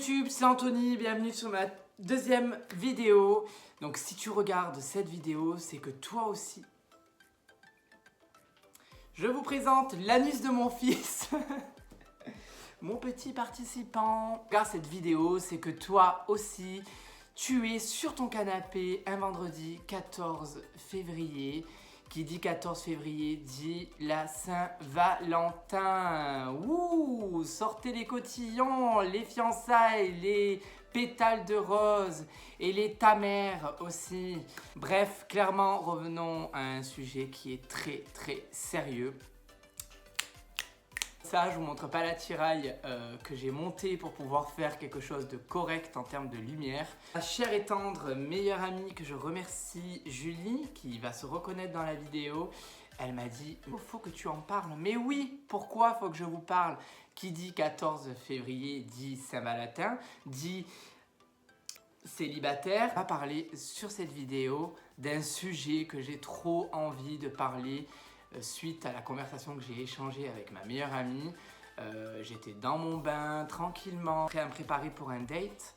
YouTube, c'est Anthony, bienvenue sur ma deuxième vidéo. Donc si tu regardes cette vidéo, c'est que toi aussi. Je vous présente l'anus de mon fils. Mon petit participant. Regarde cette vidéo, c'est que toi aussi, tu es sur ton canapé un vendredi 14 février. Qui dit 14 février dit la Saint-Valentin. Ouh, sortez les cotillons, les fiançailles, les pétales de rose et les tamères aussi. Bref, clairement, revenons à un sujet qui est très très sérieux. Ça, je vous montre pas l'attirail que j'ai monté pour pouvoir faire quelque chose de correct en termes de lumière. Ma chère et tendre meilleure amie que je remercie, Julie, qui va se reconnaître dans la vidéo, elle m'a dit « Il faut que tu en parles ». Mais oui, pourquoi faut que je vous parle? Qui dit 14 février dit Saint-Valentin, dit célibataire. On va parler sur cette vidéo d'un sujet que j'ai trop envie de parler suite à la conversation que j'ai échangée avec ma meilleure amie. J'étais dans mon bain, tranquillement, prêt à me préparer pour un date.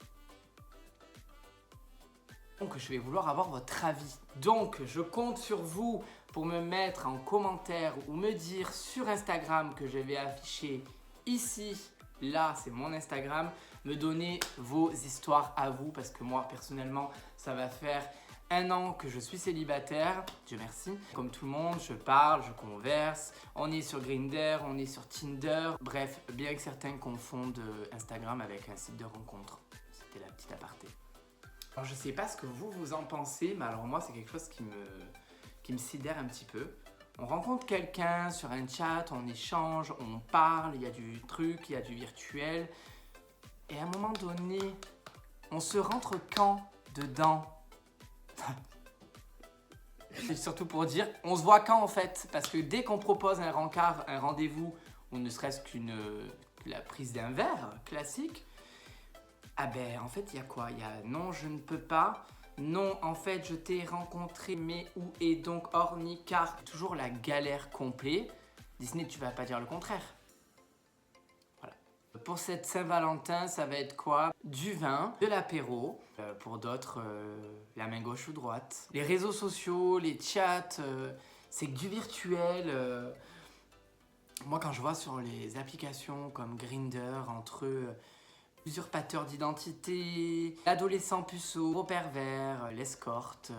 Donc je vais vouloir avoir votre avis. Donc je compte sur vous pour me mettre en commentaire ou me dire sur Instagram que je vais afficher ici. Là, c'est mon Instagram. Me donner vos histoires à vous parce que moi, personnellement, ça va faire 1 an que je suis célibataire, Dieu merci. Comme tout le monde, je parle, je converse. On est sur Grindr, on est sur Tinder. Bref, bien que certains confondent Instagram avec un site de rencontre. C'était la petite aparté. Alors, je sais pas ce que vous en pensez, mais alors moi, c'est quelque chose qui me sidère un petit peu. On rencontre quelqu'un sur un chat, on échange, on parle, il y a du truc, il y a du virtuel. Et à un moment donné, on se rentre quand dedans? C'est surtout pour dire, on se voit quand en fait? Parce que dès qu'on propose un rencard, un rendez-vous, ou ne serait-ce que la prise d'un verre classique, ah ben en fait il y a quoi? Il y a non, je ne peux pas, non, en fait je t'ai rencontré, mais où est donc Ornicar? Toujours la galère complète. Disney, tu vas pas dire le contraire. Pour cette Saint-Valentin, ça va être quoi? Du vin, de l'apéro, pour d'autres, la main gauche ou droite. Les réseaux sociaux, les chats, c'est que du virtuel. Moi, quand je vois sur les applications comme Grindr, entre usurpateurs d'identité, l'adolescent puceau, gros pervers, l'escorte.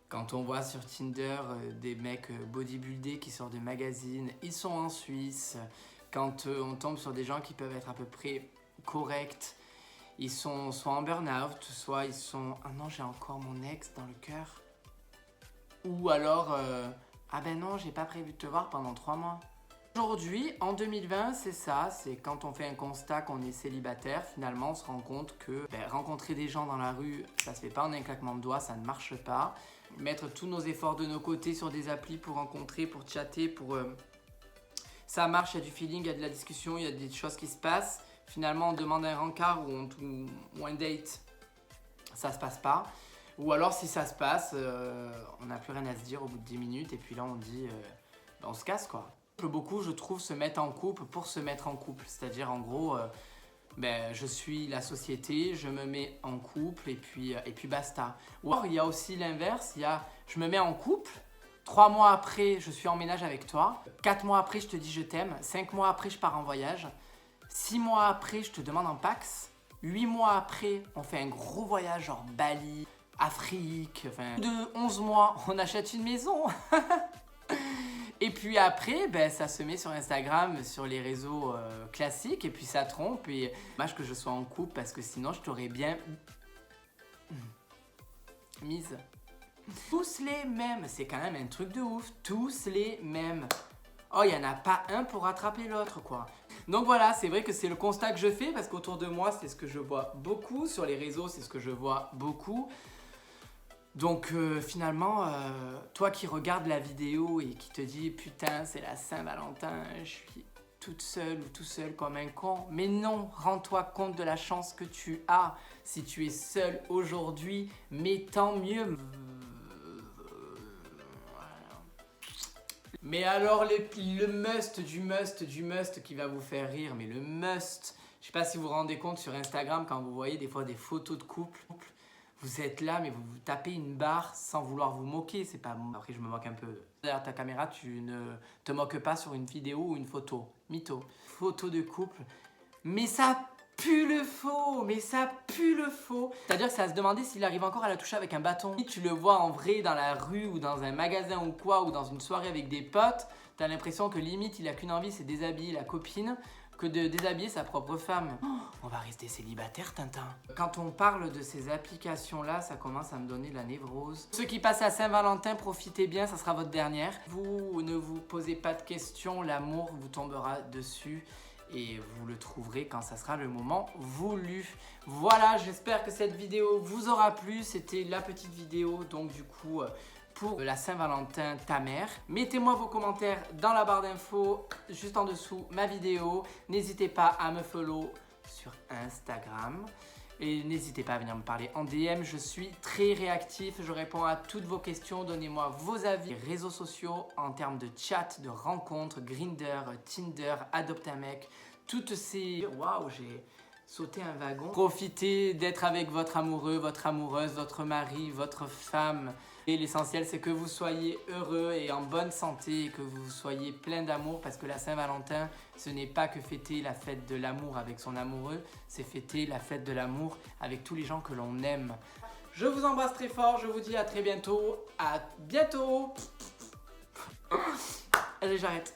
Quand on voit sur Tinder des mecs bodybuildés qui sortent de magazines, ils sont en Suisse. Quand on tombe sur des gens qui peuvent être à peu près corrects, ils sont soit en burn-out, soit ils sont « Ah non, j'ai encore mon ex dans le cœur ». Ou alors « Ah ben non, j'ai pas prévu de te voir pendant 3 mois ». Aujourd'hui, en 2020, c'est ça, c'est quand on fait un constat qu'on est célibataire, finalement on se rend compte que rencontrer des gens dans la rue, ça se fait pas en un claquement de doigts, ça ne marche pas. Mettre tous nos efforts de nos côtés sur des applis pour rencontrer, pour chatter, pour... ça marche, il y a du feeling, il y a de la discussion, il y a des choses qui se passent. Finalement, on demande un rencard ou un date, ça se passe pas. Ou alors, si ça se passe, on n'a plus rien à se dire au bout de 10 minutes. Et puis là, on dit, on se casse quoi. Beaucoup, je trouve, se mettre en couple pour se mettre en couple. C'est-à-dire, en gros, je suis la société, je me mets en couple et puis basta. Ou alors, il y a aussi l'inverse, il y a je me mets en couple. 3 mois après, je suis en ménage avec toi. 4 mois après, je te dis je t'aime. 5 mois après, je pars en voyage. 6 mois après, je te demande en Pax. 8 mois après, on fait un gros voyage genre Bali, Afrique. Enfin, de 11 mois, on achète une maison. Et puis après, ça se met sur Instagram, sur les réseaux classiques. Et puis ça trompe. Et dommage que je sois en couple parce que sinon, je t'aurais bien mise. Tous les mêmes, c'est quand même un truc de ouf, tous les mêmes. Oh, il n'y en a pas un pour rattraper l'autre, quoi. Donc voilà, c'est vrai que c'est le constat que je fais parce qu'autour de moi, c'est ce que je vois beaucoup. Sur les réseaux, c'est ce que je vois beaucoup. Donc finalement, toi qui regardes la vidéo et qui te dis « Putain, c'est la Saint-Valentin, je suis toute seule ou tout seul comme un con ». Mais non, rends-toi compte de la chance que tu as. Si tu es seul aujourd'hui, mais tant mieux. Mais alors le must du must qui va vous faire rire, mais le must, Je sais pas si vous vous rendez compte sur Instagram quand vous voyez des fois des photos de couple. Vous êtes là, mais vous tapez une barre sans vouloir vous moquer. C'est pas... Après, je me moque un peu. Derrière ta caméra, tu ne te moques pas sur une vidéo ou une photo. Mytho. Photo de couple. Mais ça pue le faux. Mais ça pue le faux. C'est-à-dire que ça va se demander s'il arrive encore à la toucher avec un bâton. Si tu le vois en vrai dans la rue ou dans un magasin ou quoi, ou dans une soirée avec des potes, t'as l'impression que limite, il a qu'une envie, c'est déshabiller la copine, que de déshabiller sa propre femme. Oh, on va rester célibataire, Tintin. Quand on parle de ces applications-là, ça commence à me donner la névrose. Ceux qui passent à Saint-Valentin, profitez bien, ça sera votre dernière. Vous ne vous posez pas de questions, l'amour vous tombera dessus et vous le trouverez quand ça sera le moment voulu. Voilà, j'espère que cette vidéo vous aura plu. C'était la petite vidéo, donc du coup... pour la Saint-Valentin ta mère. Mettez-moi vos commentaires dans la barre d'infos, juste en dessous ma vidéo. N'hésitez pas à me follow sur Instagram. Et n'hésitez pas à venir me parler en DM, je suis très réactif, je réponds à toutes vos questions. Donnez-moi vos avis, les réseaux sociaux en termes de chat, de rencontres, Grindr, Tinder, Adopte un mec, toutes ces... Waouh, j'ai... sauter un wagon. Profitez d'être avec votre amoureux, votre amoureuse, votre mari, votre femme. Et l'essentiel, c'est que vous soyez heureux et en bonne santé, et que vous soyez plein d'amour, parce que la Saint-Valentin, ce n'est pas que fêter la fête de l'amour avec son amoureux, c'est fêter la fête de l'amour avec tous les gens que l'on aime. Je vous embrasse très fort, je vous dis à très bientôt. À bientôt. Allez, j'arrête.